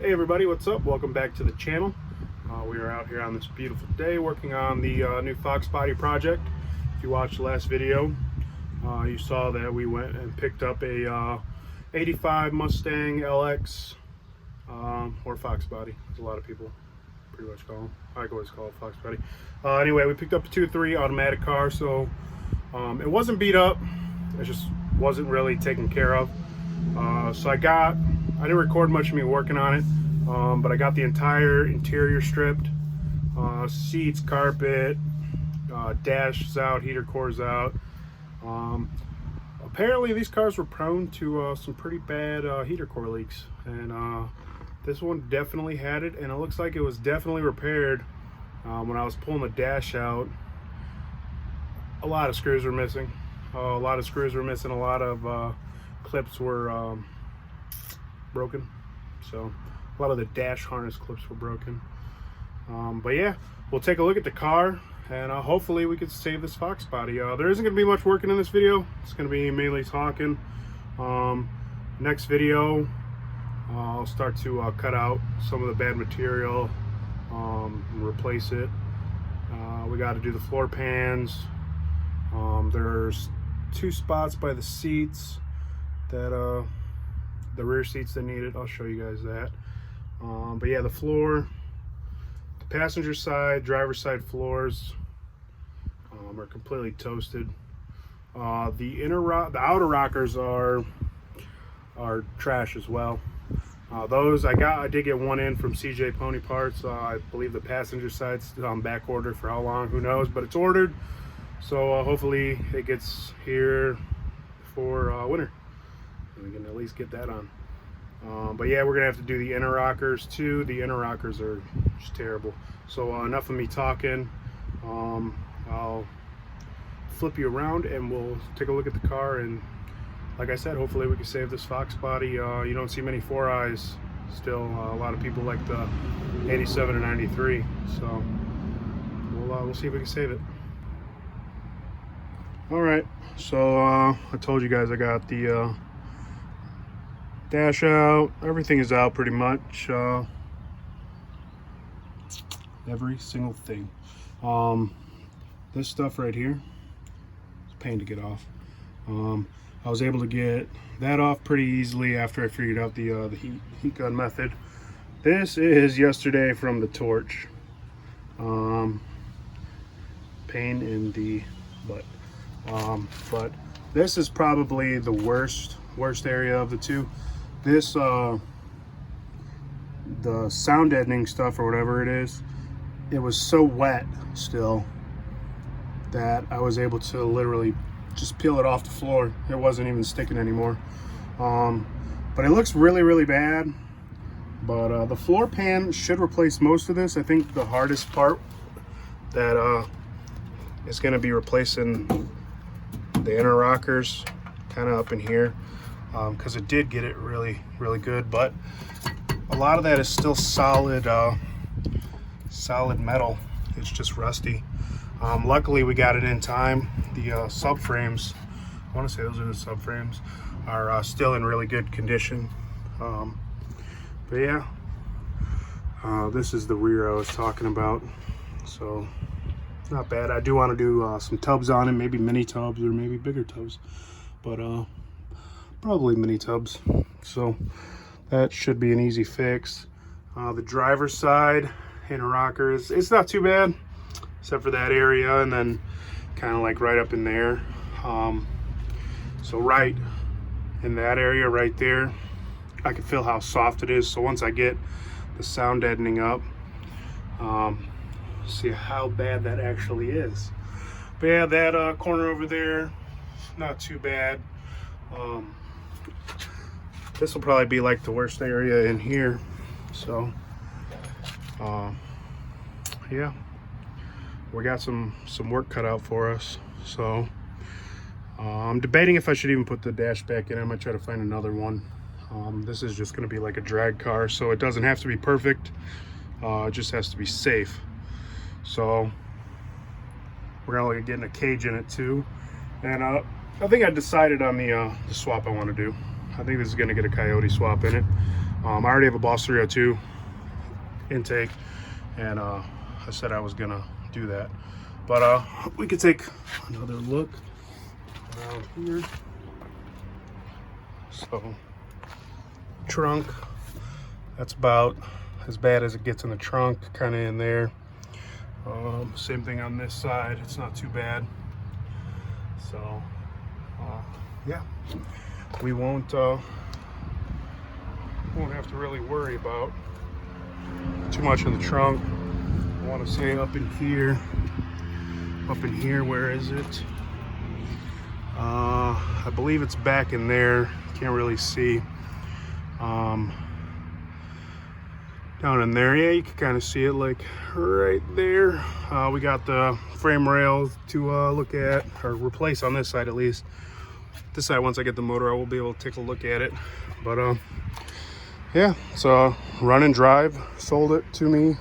Hey everybody, what's up? Welcome back to the channel. We are out here on this beautiful day working on the new Foxbody project. If you watched the last video, you saw that we went and picked up a 85 Mustang LX, or Foxbody, as a lot of people pretty much call them. I always call it Foxbody. Anyway, we picked up a 2.3 automatic car, so it wasn't beat up. It just wasn't really taken care of. So I didn't record much of me working on it, but I got the entire interior stripped, seats, carpet, dash is out, heater cores out. Apparently these cars were prone to some pretty bad heater core leaks, and this one definitely had it, and it looks like it was definitely repaired. When I was pulling the dash out, a lot of screws were missing. A lot of clips were broken, so a lot of the dash harness clips were broken. But yeah, we'll take a look at the car, and hopefully we can save this Foxbody. There isn't going to be much working in this video. It's going to be mainly talking. Next video, I'll start to cut out some of the bad material and replace it. We got to do the floor pans. There's two spots by the seats that the rear seats that need it. I'll show you guys that. But yeah, the floor, the passenger side, driver's side floors are completely toasted. The outer rockers are trash as well. Those I did get one in from CJ Pony Parts. I believe the passenger side's on back order for how long, who knows, but it's ordered. So hopefully it gets here for winter. We can at least get that on. But yeah, we're gonna have to do the inner rockers too. The inner rockers are just terrible. So enough of me talking. I'll flip you around and we'll take a look at the car, and like I said, hopefully we can save this Foxbody. You don't see many 4eyes still. A lot of people like the 87 and 93, so we'll see if we can save it. All right, so I told you guys I got the dash out. Everything is out pretty much. Every single thing. This stuff right here, it's a pain to get off. I was able to get that off pretty easily after I figured out the heat gun method. This is yesterday from the torch. Pain in the butt. But this is probably the worst area of the two. This the sound deadening stuff or whatever it is, it was so wet still that I was able to literally just peel it off the floor. It wasn't even sticking anymore. But it looks really bad. But the floor pan should replace most of this. I think the hardest part that is going to be replacing the inner rockers, kind of up in here, because it did get it really good, but a lot of that is still solid metal. It's just rusty. Luckily we got it in time. The subframes, I want to say those are the subframes, are still in really good condition. But yeah, this is the rear I was talking about, so not bad. I do want to do some tubs on it, maybe mini tubs or maybe bigger tubs, but probably mini tubs. So that should be an easy fix. The driver's side inner rockers, it's not too bad except for that area, and then kind of like right up in there. So right in that area right there, I can feel how soft it is. So once I get the sound deadening up, see how bad that actually is. But yeah, that corner over there, not too bad. This will probably be like the worst area in here. So yeah, we got some work cut out for us. So I'm debating if I should even put the dash back in. I might try to find another one. This is just going to be like a drag car, so it doesn't have to be perfect. It just has to be safe. So we're gonna look at getting a cage in it too, and I think I decided on the swap I want to do. I think this is gonna get a Coyote swap in it. I already have a Boss 302 intake, and I said I was gonna do that. But we could take another look around here. So, trunk, that's about as bad as it gets in the trunk, kind of in there. Same thing on this side, it's not too bad. So, yeah, we won't have to really worry about too much in the trunk. I want to say up in here, where is it? I believe it's back in there, can't really see. Down in there, yeah, you can kind of see it, like right there. We got the frame rail to look at, or replace on this side at least. This side, once I get the motor, I will be able to take a look at it. But yeah, so run and drive sold it to me.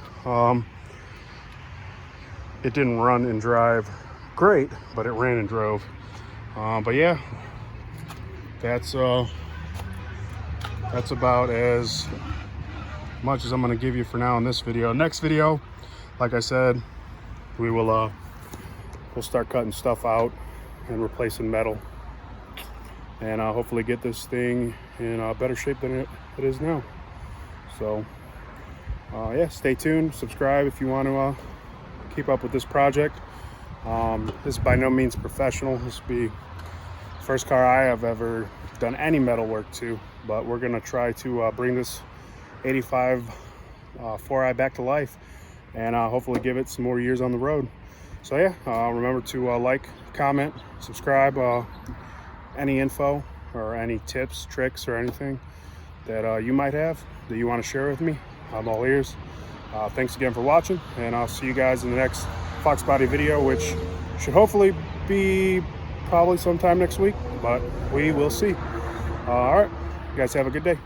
It didn't run and drive great, but it ran and drove. But yeah, that's about as much as I'm going to give you for now in this video. Next video, like I said, we'll start cutting stuff out and replacing metal, and hopefully get this thing in better shape than it is now. So yeah, stay tuned, subscribe if you want to keep up with this project. This is by no means professional. This will be the first car I have ever done any metal work to, but we're going to try to bring this 85 4i back to life, and hopefully give it some more years on the road. So yeah, remember to like, comment, subscribe. Any info or any tips, tricks, or anything that you might have that you want to share with me, I'm all ears. Thanks again for watching, and I'll see you guys in the next Foxbody video, which should hopefully be probably sometime next week, but we will see. All right, you guys have a good day.